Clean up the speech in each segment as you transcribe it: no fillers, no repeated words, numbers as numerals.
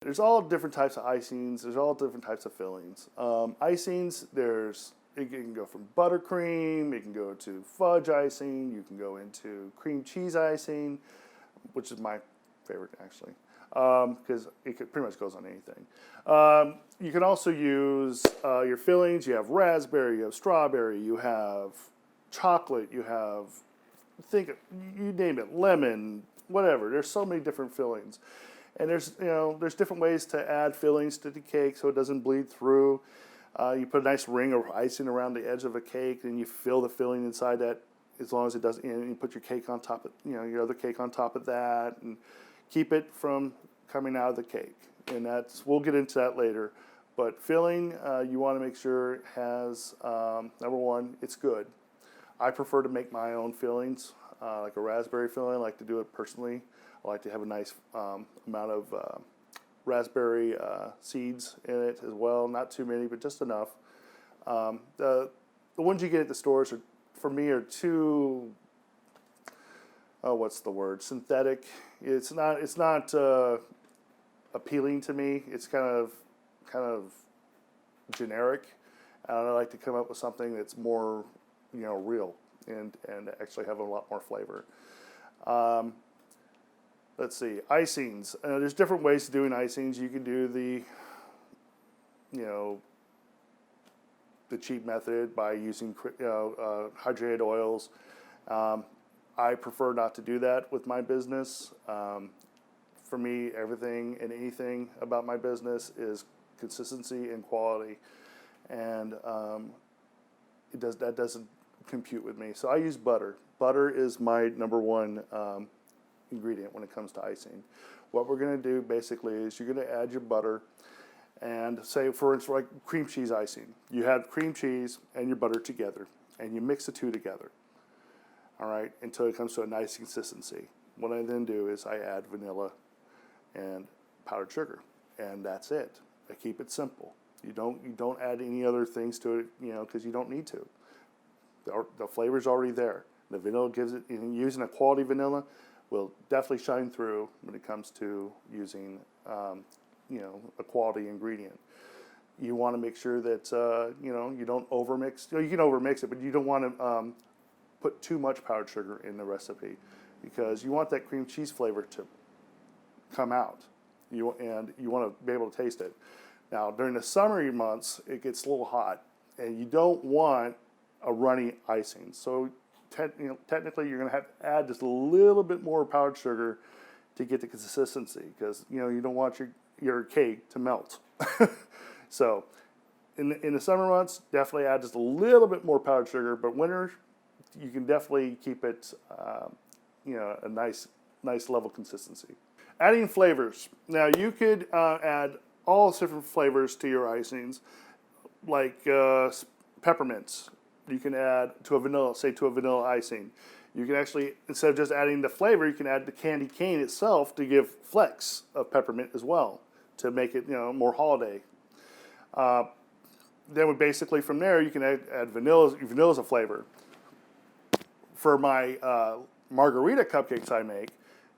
There's all different types of icings. There's all different types of fillings. Icings, it can go from buttercream, it can go to fudge icing, you can go into cream cheese icing, which is my favorite actually, because pretty much goes on anything. You can also use your fillings. You have raspberry, you have strawberry, you have chocolate, you have, you name it, lemon, whatever. There's so many different fillings. And there's different ways to add fillings to the cake so it doesn't bleed through. You put a nice ring of icing around the edge of a cake, and you fill the filling inside that as long as it doesn't. And you put your cake on top of, your other cake on top of that, and keep it from coming out of the cake. And we'll get into that later. But filling, you want to make sure it has, number one, it's good. I prefer to make my own fillings, like a raspberry filling. I like to do it personally. I like to have a nice amount of raspberry seeds in it as well. Not too many, but just enough. The ones you get at the stores for me are too, what's the word? Synthetic. It's not appealing to me. It's kind of generic. And I like to come up with something that's more, real and actually have a lot more flavor. Let's see, icings. There's different ways of doing icings. You can do the cheap method by using hydrated oils. I prefer not to do that with my business. For me, everything and anything about my business is consistency and quality, and that doesn't compute with me. So I use butter. Butter is my number one ingredient when it comes to icing. What we're going to do basically is you're going to add your butter, and say for instance like cream cheese icing, you have cream cheese and your butter together, and you mix the two together, all right, until it comes to a nice consistency. What I then do is I add vanilla and powdered sugar, and that's it. I keep it simple. You don't add any other things to it, because you don't need to. The flavor's already there. The vanilla gives it, and using a quality vanilla will definitely shine through when it comes to using, a quality ingredient. You want to make sure that, you don't overmix. You can overmix it, but you don't want to put too much powdered sugar in the recipe, because you want that cream cheese flavor to come out. And you want to be able to taste it. Now, during the summer months, it gets a little hot, and you don't want a runny icing. So technically, you're going to have to add just a little bit more powdered sugar to get the consistency, because you don't want your cake to melt. So in the summer months, definitely add just a little bit more powdered sugar. But winter, you can definitely keep it a nice level consistency. Adding flavors. Now you could add all different flavors to your icings, like peppermints. You can add to a vanilla icing. You can actually, instead of just adding the flavor, you can add the candy cane itself to give flecks of peppermint as well, to make it more holiday. Then basically from there you can add vanilla. Vanilla's a flavor. For my margarita cupcakes I make,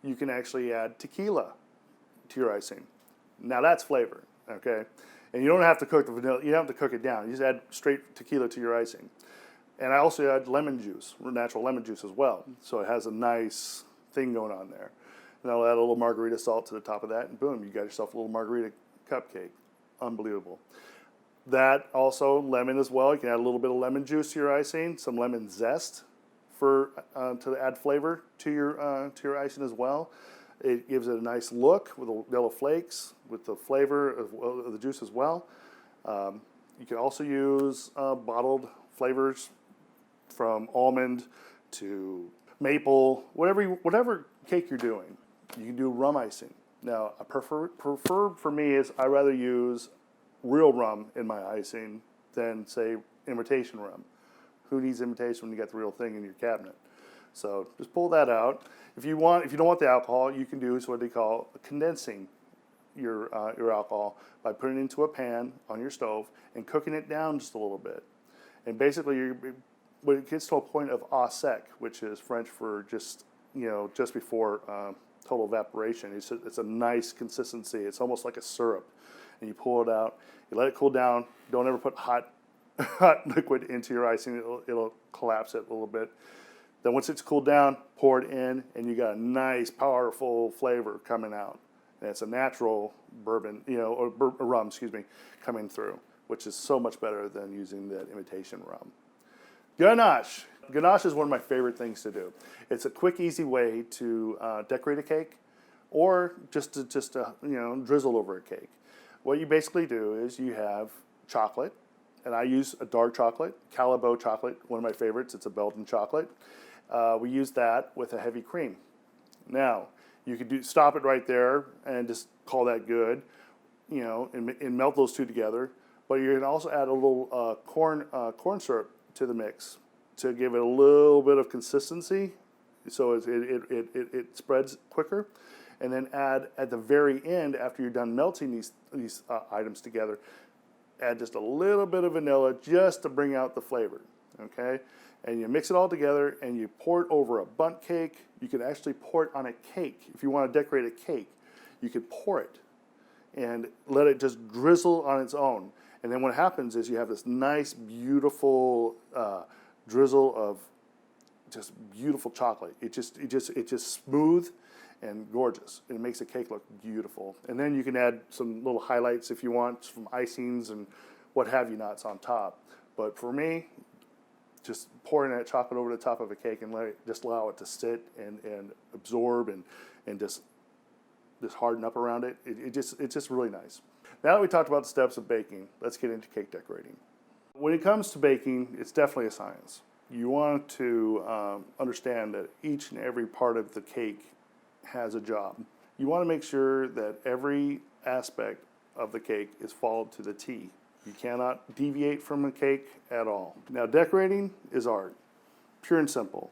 you can actually add tequila to your icing. Now that's flavor, okay? And you don't have to cook the vanilla. You don't have to cook it down. You just add straight tequila to your icing. And I also add lemon juice, natural lemon juice as well. So it has a nice thing going on there. And I'll add a little margarita salt to the top of that, and boom, you got yourself a little margarita cupcake. Unbelievable. That also, lemon as well. You can add a little bit of lemon juice to your icing, some lemon zest to add flavor to your icing as well. It gives it a nice look with the yellow flakes, with the flavor of the juice as well. You can also use bottled flavors from almond to maple, whatever cake you're doing. You can do rum icing. Now, I prefer for me is I rather use real rum in my icing than say imitation rum. Who needs imitation when you got the real thing in your cabinet? So just pull that out. If you don't want the alcohol, you can do what they call condensing your alcohol by putting it into a pan on your stove and cooking it down just a little bit. And basically, when it gets to a point of au sec, which is French for just just before total evaporation. It's a nice consistency. It's almost like a syrup. And you pull it out, you let it cool down. Don't ever put hot liquid into your icing. It'll collapse it a little bit. Then once it's cooled down, pour it in, and you got a nice, powerful flavor coming out. And it's a natural bourbon, or rum, coming through, which is so much better than using that imitation rum. Ganache. Ganache is one of my favorite things to do. It's a quick, easy way to decorate a cake, or just to drizzle over a cake. What you basically do is you have chocolate, and I use a dark chocolate, Calibo chocolate, one of my favorites. It's a Belgian chocolate. We use that with a heavy cream. Now, you could stop it right there and just call that good, and melt those two together. But you can also add a little corn syrup to the mix to give it a little bit of consistency, so it spreads quicker. And then add at the very end, after you're done melting these items together, add just a little bit of vanilla just to bring out the flavor, okay? And you mix it all together and you pour it over a bundt cake. You can actually pour it on a cake. If you want to decorate a cake, you could pour it and let it just drizzle on its own. And then what happens is you have this nice, beautiful drizzle of just beautiful chocolate. It's just smooth and gorgeous. It makes the cake look beautiful. And then you can add some little highlights if you want, from icings and what have you nots on top. But for me, just pouring that chocolate over the top of a cake and just allow it to sit and absorb and just harden up around it. It's just really nice. Now that we talked about the steps of baking, let's get into cake decorating. When it comes to baking, it's definitely a science. You want to understand that each and every part of the cake has a job. You want to make sure that every aspect of the cake is followed to the T. You cannot deviate from a cake at all. Now, decorating is art, pure and simple.